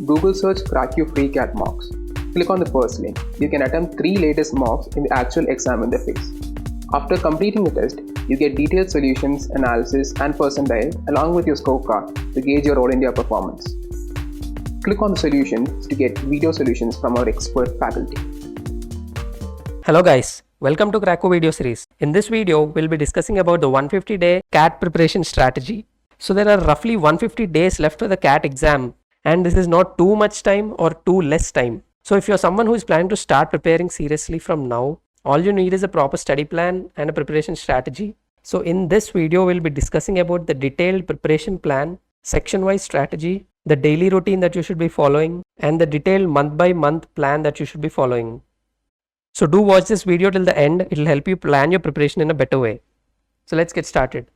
Google search CrackU free CAT mocks. Click on the first link. You can attempt 3 latest mocks in the actual exam interface. After completing the test, you get detailed solutions, analysis, and percentile along with your scorecard to gauge your All India performance. Click on the solutions to get video solutions from our expert faculty. Hello guys, welcome to CrackU video series. In this video, we'll be discussing about the 150-day CAT preparation strategy. So there are roughly 150 days left for the CAT exam, and this is not too much time or too less time. So if you're someone who is planning to start preparing seriously from now, all you need is a proper study plan and a preparation strategy. So in this video, we'll be discussing about the detailed preparation plan, section-wise strategy, the daily routine that you should be following, and the detailed month-by-month plan that you should be following. So do watch this video till the end. It will help you plan your preparation in a better way. So let's get started.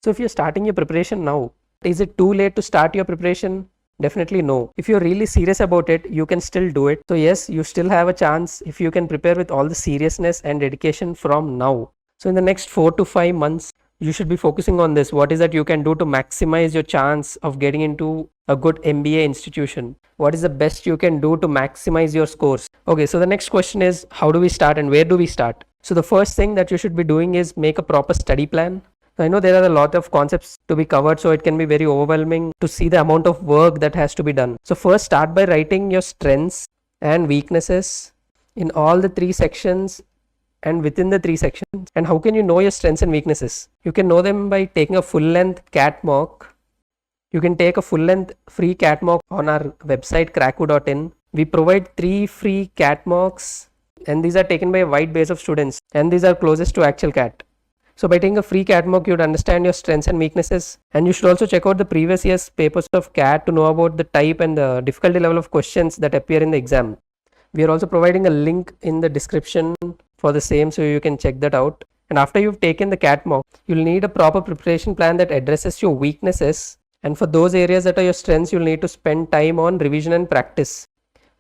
So if you're starting your preparation now, is it too late to start your preparation? Definitely no. If you're really serious about it, you can still do it. So yes, you still have a chance if you can prepare with all the seriousness and dedication from now. So in the next 4 to 5 months, you should be focusing on this. What is that you can do to maximize your chance of getting into a good MBA institution? What is the best you can do to maximize your scores? Okay, so the next question is, how do we start and where do we start? So the first thing that you should be doing is make a proper study plan. I know there are a lot of concepts to be covered, so it can be very overwhelming to see the amount of work that has to be done. So first start by writing your strengths and weaknesses in all the 3 sections and within the 3 sections. And how can you know your strengths and weaknesses? You can know them by taking a full-length CAT mock. You can take a full-length free CAT mock on our website cracku.in. We provide 3 free CAT mocks, and these are taken by a wide base of students, and these are closest to actual CAT. So by taking a free CAT mock, you would understand your strengths and weaknesses. And you should also check out the previous year's papers of CAT to know about the type and the difficulty level of questions that appear in the exam. We are also providing a link in the description for the same, so you can check that out. And after you've taken the CAT mock, you'll need a proper preparation plan that addresses your weaknesses. And for those areas that are your strengths, you'll need to spend time on revision and practice.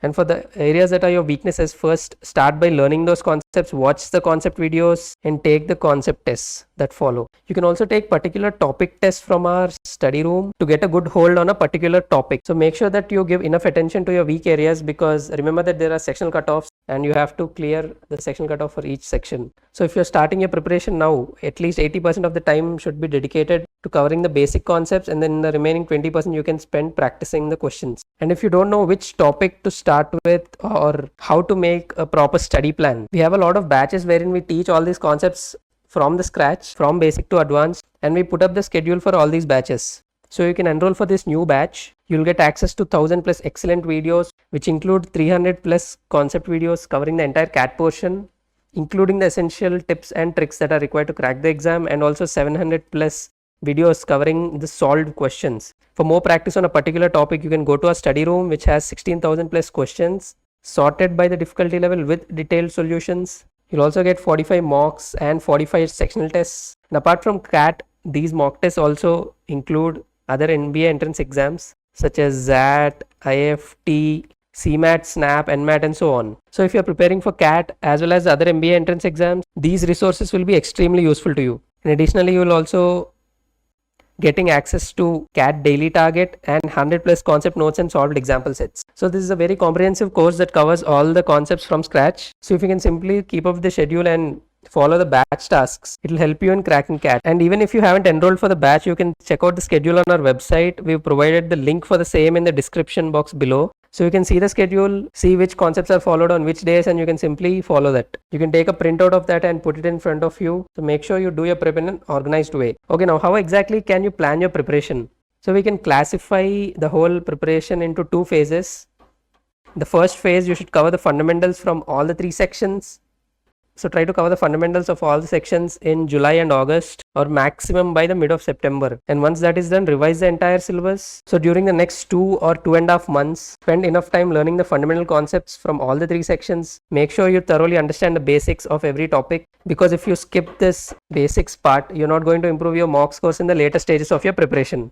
And for the areas that are your weaknesses, first start by learning those concepts, watch the concept videos, and take the concept tests that follow. You can also take particular topic tests from our study room to get a good hold on a particular topic. So make sure that you give enough attention to your weak areas, because remember that there are sectional cutoffs and you have to clear the sectional cutoff for each section. So if you're starting your preparation now, at least 80% of the time should be dedicated to covering the basic concepts, and then the remaining 20% you can spend practicing the questions. And if you don't know which topic to start with or how to make a proper study plan, we have a lot of batches wherein we teach all these concepts from the scratch, from basic to advanced, and we put up the schedule for all these batches. So you can enroll for this new batch. You'll get access to 1000 plus excellent videos, which include 300 plus concept videos covering the entire CAT portion, including the essential tips and tricks that are required to crack the exam, and also 700 plus videos covering the solved questions. For more practice on a particular topic, you can go to our study room, which has 16,000 plus questions sorted by the difficulty level with detailed solutions. You'll also get 45 mocks and 45 sectional tests. And apart from CAT, these mock tests also include other MBA entrance exams such as XAT, IFT, CMAT, SNAP, NMAT, and so on. So if you're preparing for CAT as well as other MBA entrance exams, these resources will be extremely useful to you. And additionally, you will also getting access to CAT daily target and 100 plus concept notes and solved example sets. So this is a very comprehensive course that covers all the concepts from scratch. So if you can simply keep up the schedule and follow the batch tasks, it will help you in cracking CAT. And even if you haven't enrolled for the batch, you can check out the schedule on our website. We've provided the link for the same in the description box below. So you can see the schedule, see which concepts are followed on which days, and you can simply follow that. You can take a printout of that and put it in front of you. So make sure you do your prep in an organized way. Okay, now how exactly can you plan your preparation? So we can classify the whole preparation into 2 phases. The first phase, you should cover the fundamentals from all the 3 sections. So try to cover the fundamentals of all the sections in July and August, or maximum by the mid of September. And once that is done, revise the entire syllabus. So during the next 2 or 2.5 months, spend enough time learning the fundamental concepts from all the 3 sections. Make sure you thoroughly understand the basics of every topic, because if you skip this basics part, you're not going to improve your mock scores in the later stages of your preparation.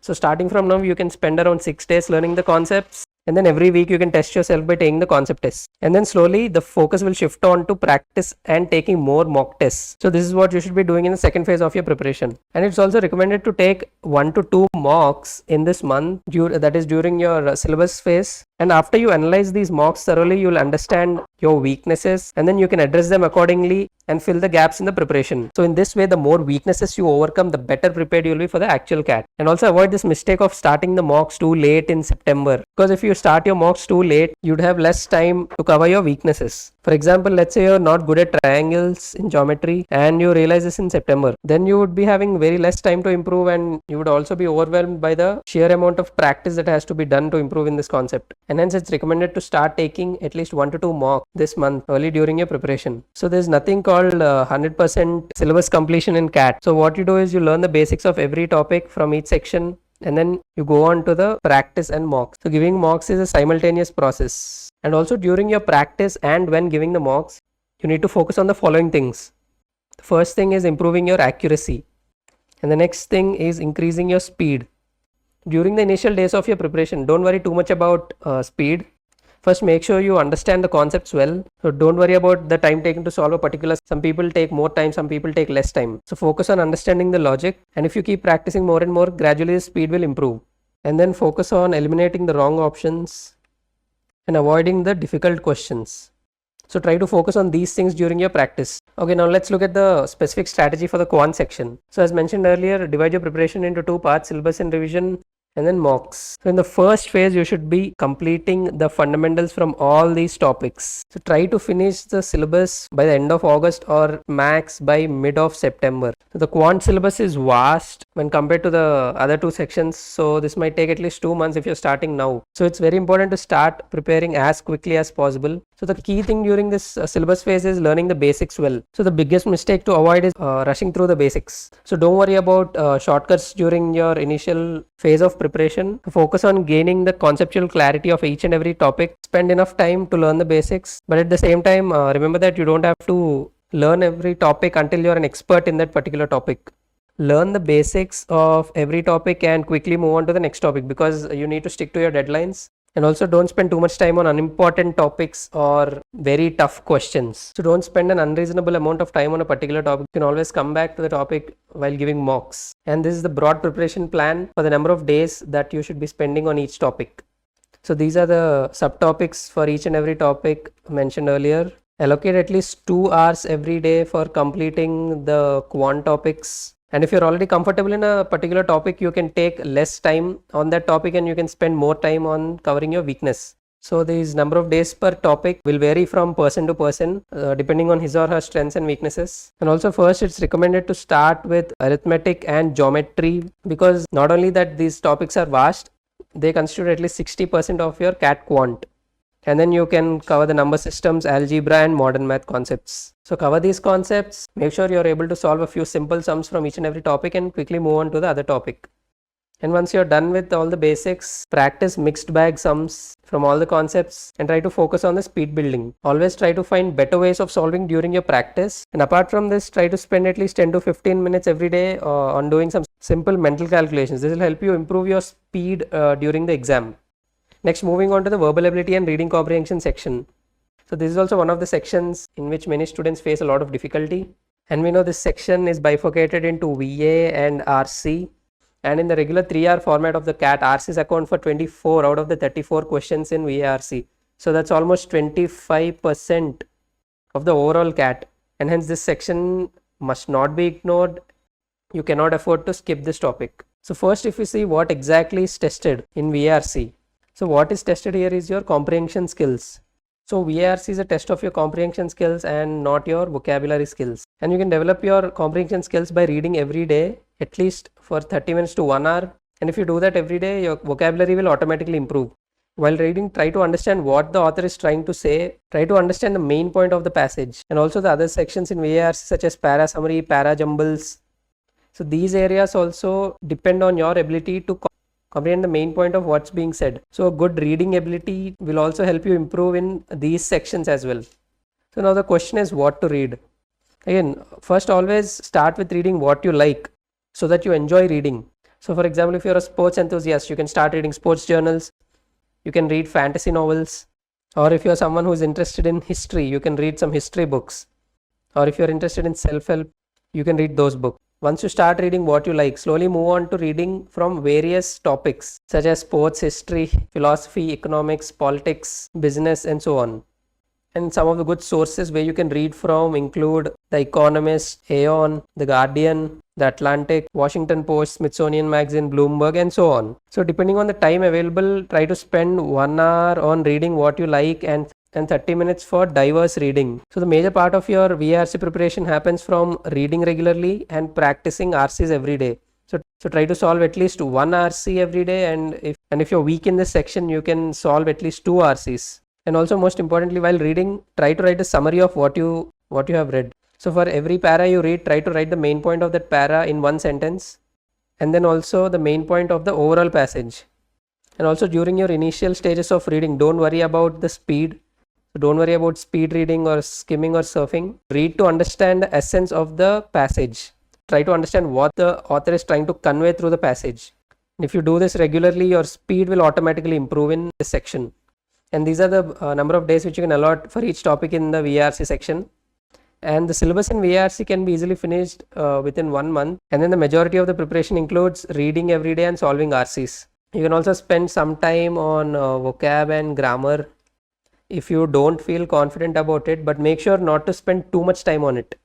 So starting from now, you can spend around 6 days learning the concepts, and then every week you can test yourself by taking the concept tests, and then slowly the focus will shift on to practice and taking more mock tests. So this is what you should be doing in the second phase of your preparation. And it's also recommended to take 1 to 2 mocks in this month, that is during your syllabus phase. And after you analyze these mocks thoroughly, you'll understand your weaknesses, and then you can address them accordingly and fill the gaps in the preparation. So in this way, the more weaknesses you overcome, the better prepared you'll be for the actual CAT. And also avoid this mistake of starting the mocks too late in September, because if you start your mocks too late, you'd have less time to cover your weaknesses. For example, let's say you're not good at triangles in geometry and you realize this in September, then you would be having very less time to improve, and you would also be overwhelmed by the sheer amount of practice that has to be done to improve in this concept. And hence it's recommended to start taking at least 1 to 2 mocks this month early during your preparation. So there's nothing called 100% syllabus completion in CAT. So what you do is you learn the basics of every topic from each section, and then you go on to the practice and mocks. So giving mocks is a simultaneous process. And also during your practice and when giving the mocks, you need to focus on the following things. The first thing is improving your accuracy, and the next thing is increasing your speed. During the initial days of your preparation, don't worry too much about speed. First, make sure you understand the concepts well. So don't worry about the time taken to solve a particular. Some people take more time, some people take less time. So focus on understanding the logic, and if you keep practicing more and more, gradually the speed will improve. And then focus on eliminating the wrong options and avoiding the difficult questions. So try to focus on these things during your practice. Okay, now let's look at the specific strategy for the quant section. So as mentioned earlier, divide your preparation into 2 parts, syllabus and revision, and then mocks. So in the first phase, you should be completing the fundamentals from all these topics. So try to finish the syllabus by the end of August or max by mid of September. So the quant syllabus is vast when compared to the other 2 sections. So this might take at least 2 months if you're starting now. So it's very important to start preparing as quickly as possible. So the key thing during this syllabus phase is learning the basics well. So the biggest mistake to avoid is rushing through the basics. So don't worry about shortcuts during your initial phase of preparation. Focus on gaining the conceptual clarity of each and every topic. Spend enough time to learn the basics, but at the same time, remember that you don't have to learn every topic until you're an expert in that particular topic. Learn the basics of every topic and quickly move on to the next topic, because you need to stick to your deadlines. And also don't spend too much time on unimportant topics or very tough questions. So don't spend an unreasonable amount of time on a particular topic. You can always come back to the topic while giving mocks. And this is the broad preparation plan for the number of days that you should be spending on each topic. So these are the subtopics for each and every topic mentioned earlier. Allocate at least 2 hours every day for completing the quant topics. And if you're already comfortable in a particular topic, you can take less time on that topic and you can spend more time on covering your weakness. So these number of days per topic will vary from person to person depending on his or her strengths and weaknesses. And also first, it's recommended to start with arithmetic and geometry, because not only that these topics are vast, they constitute at least 60% of your CAT quant. And then you can cover the number systems, algebra and modern math concepts. So cover these concepts, make sure you're able to solve a few simple sums from each and every topic and quickly move on to the other topic. And once you're done with all the basics, practice mixed bag sums from all the concepts and try to focus on the speed building. Always try to find better ways of solving during your practice. And apart from this, try to spend at least 10 to 15 minutes every day on doing some simple mental calculations. This will help you improve your speed during the exam. Next, moving on to the verbal ability and reading comprehension section. So this is also one of the sections in which many students face a lot of difficulty. And we know this section is bifurcated into VA and RC. And in the regular 3R format of the CAT, RCs account for 24 out of the 34 questions in VARC. So that's almost 25% of the overall CAT. And hence this section must not be ignored. You cannot afford to skip this topic. So first, if you see what exactly is tested in VARC. So what is tested here is your comprehension skills. So VARC is a test of your comprehension skills and not your vocabulary skills. And you can develop your comprehension skills by reading every day, at least for 30 minutes to 1 hour. And if you do that every day, your vocabulary will automatically improve. While reading, try to understand what the author is trying to say. Try to understand the main point of the passage and also the other sections in VARC such as para summary, para jumbles. So these areas also depend on your ability to comprehend the main point of what's being said. So a good reading ability will also help you improve in these sections as well. So now the question is what to read. Again, first always start with reading what you like so that you enjoy reading. So for example, if you're a sports enthusiast, you can start reading sports journals. you can read fantasy novels. Or if you're someone who's interested in history, you can read some history books. Or if you're interested in self-help, you can read those books. Once you start reading what you like, slowly move on to reading from various topics such as sports, history, philosophy, economics, politics, business, and so on. And some of the good sources where you can read from include The Economist, Aeon, The Guardian, The Atlantic, Washington Post, Smithsonian Magazine, Bloomberg, and so on. So depending on the time available, try to spend 1 hour on reading what you like and 30 minutes for diverse reading. So the major part of your VRC preparation happens from reading regularly and practicing RCs every day. So try to solve at least 1 RC every day, and if you're weak in this section, you can solve at least 2 RCs. And also, most importantly, while reading, try to write a summary of what you have read. So for every para you read, try to write the main point of that para in one sentence, and then also the main point of the overall passage. And also during your initial stages of reading, don't worry about the speed. So don't worry about speed reading or skimming or surfing. Read to understand the essence of the passage. Try to understand what the author is trying to convey through the passage. And if you do this regularly, your speed will automatically improve in this section. And these are the number of days which you can allot for each topic in the VRC section. And the syllabus in VRC can be easily finished within 1 month. And then the majority of the preparation includes reading every day and solving RCs. You can also spend some time on vocab and grammar if you don't feel confident about it, but make sure not to spend too much time on it.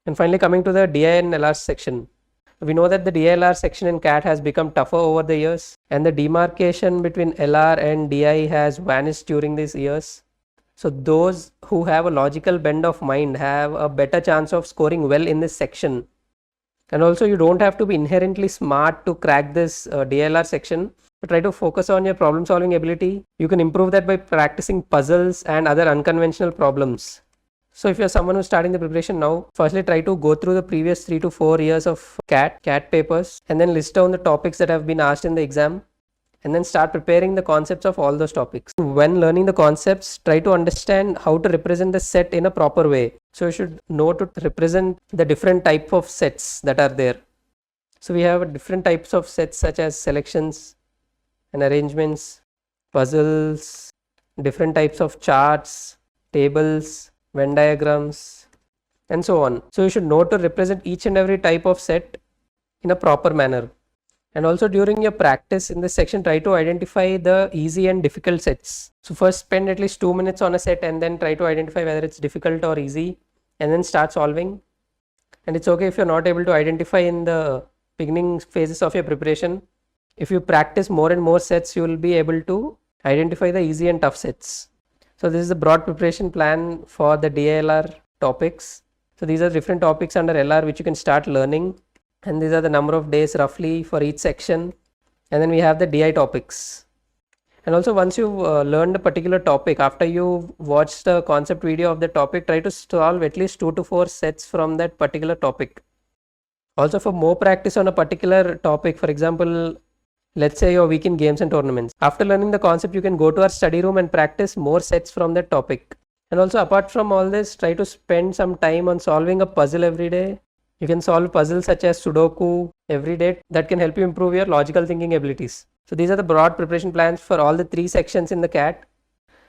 And finally, coming to the DI and LR section. We know that the DLR section in CAT has become tougher over the years, and the demarcation between LR and DI has vanished during these years. So those who have a logical bend of mind have a better chance of scoring well in this section. And also, you don't have to be inherently smart to crack this DLR section, but try to focus on your problem solving ability. You can improve that by practicing puzzles and other unconventional problems. So if you're someone who's starting the preparation now, firstly try to go through the previous 3 to 4 years of CAT papers, and then list down the topics that have been asked in the exam, and then start preparing the concepts of all those topics. When learning the concepts, try to understand how to represent the set in a proper way. So you should know to represent the different type of sets that are there. So we have different types of sets such as selections and arrangements, puzzles, different types of charts, tables, Venn diagrams, and so on. So you should know to represent each and every type of set in a proper manner. And also during your practice in this section, try to identify the easy and difficult sets. So first spend at least 2 minutes on a set and then try to identify whether it's difficult or easy, and then start solving. And it's okay if you're not able to identify in the beginning phases of your preparation. If you practice more and more sets, you will be able to identify the easy and tough sets. So this is the broad preparation plan for the DLR topics. So these are different topics under LR which you can start learning, and these are the number of days roughly for each section. And then we have the DI topics. And also once you've learned a particular topic, after you watch the concept video of the topic, try to solve at least 2 to 4 sets from that particular topic. Also, for more practice on a particular topic, for example, let's say you're weak in games and tournaments. After learning the concept, you can go to our study room and practice more sets from that topic. And also, apart from all this, try to spend some time on solving a puzzle every day. You can solve puzzles such as Sudoku every day. That can help you improve your logical thinking abilities. So these are the broad preparation plans for all the 3 sections in the CAT.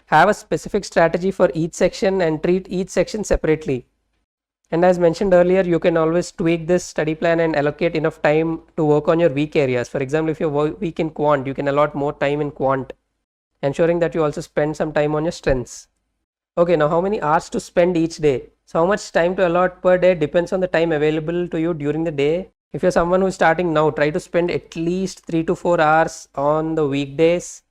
Have a specific strategy for each section and treat each section separately. And as mentioned earlier, you can always tweak this study plan and allocate enough time to work on your weak areas. For example, if you're weak in quant, you can allot more time in quant, ensuring that you also spend some time on your strengths. Okay, now how many hours to spend each day? So how much time to allot per day depends on the time available to you during the day. If you're someone who's starting now, try to spend at least 3 to 4 hours on the weekdays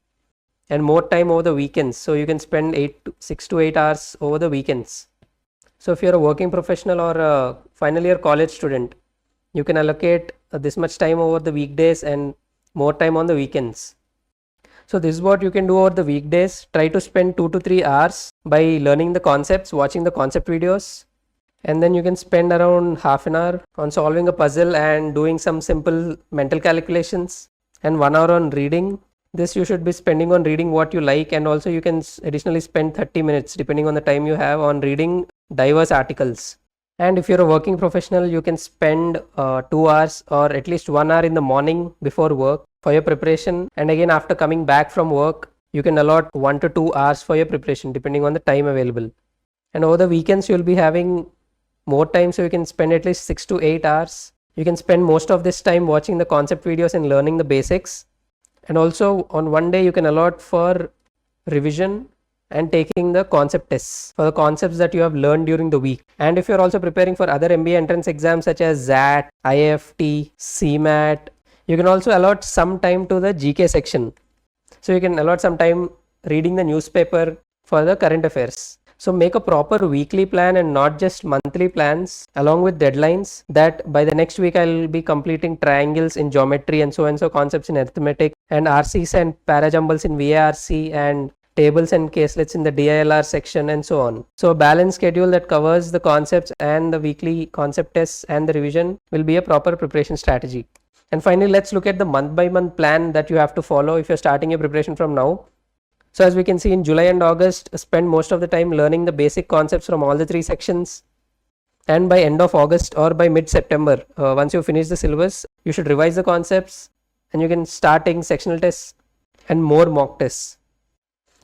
and more time over the weekends. So you can spend 6 to 8 hours over the weekends. So if you're a working professional or a final year college student, you can allocate this much time over the weekdays and more time on the weekends. So this is what you can do over the weekdays. Try to spend 2 to 3 hours by learning the concepts, watching the concept videos, and then you can spend around half an hour on solving a puzzle and doing some simple mental calculations, and 1 hour on reading. This you should be spending on reading what you like, and also you can additionally spend 30 minutes depending on the time you have on reading diverse articles. And if you're a working professional, you can spend 2 hours or at least 1 hour in the morning before work for your preparation, and again after coming back from work You can allot 1 to 2 hours for your preparation depending on the time available. And over the weekends, you'll be having more time, so you can spend at least 6 to 8 hours. You can spend most of this time watching the concept videos and learning the basics. And also on one day, you can allot for revision and taking the concept tests for the concepts that you have learned during the week. And if you're also preparing for other MBA entrance exams such as ZAT, IFT, CMAT, you can also allot some time to the GK section. So you can allot some time reading the newspaper for the current affairs. So make a proper weekly plan and not just monthly plans along with deadlines that by the next week I'll be completing triangles in geometry and so concepts in arithmetic and RCs and parajumbles in VARC and tables and caselets in the DILR section and so on. So a balanced schedule that covers the concepts and the weekly concept tests and the revision will be a proper preparation strategy. And finally, let's look at the month by month plan that you have to follow if you're starting your preparation from now. So as we can see in July and August, spend most of the time learning the basic concepts from all the 3 sections. And by end of August or by mid-September, once you finish the syllabus, you should revise the concepts and you can start taking sectional tests and more mock tests.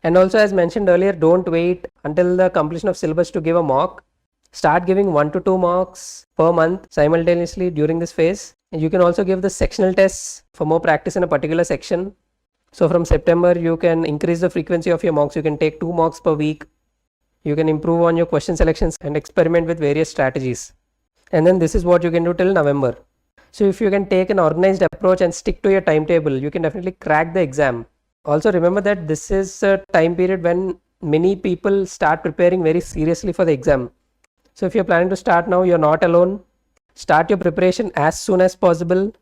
And also as mentioned earlier, don't wait until the completion of syllabus to give a mock. Start giving 1 to 2 mocks per month simultaneously during this phase. And you can also give the sectional tests for more practice in a particular section. So from September, you can increase the frequency of your mocks. You can take 2 mocks per week. You can improve on your question selections and experiment with various strategies. And then this is what you can do till November. So if you can take an organized approach and stick to your timetable, you can definitely crack the exam. Also remember that this is a time period when many people start preparing very seriously for the exam. So if you're planning to start now, you're not alone. Start your preparation as soon as possible.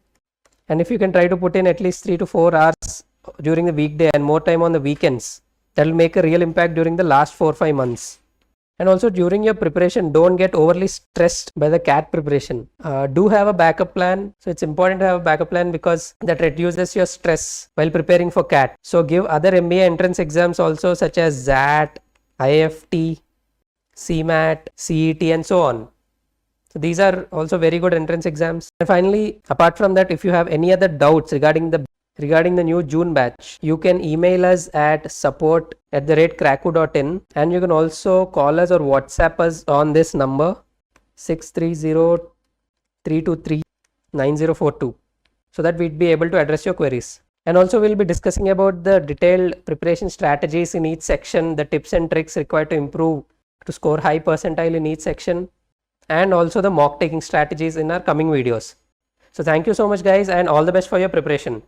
And if you can try to put in at least 3 to 4 hours during the weekday and more time on the weekends, that will make a real impact during the last 4-5 months. And also during your preparation, don't get overly stressed by the CAT preparation. Do have a backup plan. So it's important to have a backup plan because that reduces your stress while preparing for CAT. So give other MBA entrance exams also such as ZAT, IFT, CMAT, CET and so on. So these are also very good entrance exams. And finally, apart from that, if you have any other doubts regarding the new June batch, you can email us at support@cracku.in and you can also call us or WhatsApp us on this number 630-323-9042 so that we'd be able to address your queries. And also we'll be discussing about the detailed preparation strategies in each section, the tips and tricks required to improve to score high percentile in each section, and also the mock taking strategies in our coming videos. So thank you so much guys and all the best for your preparation.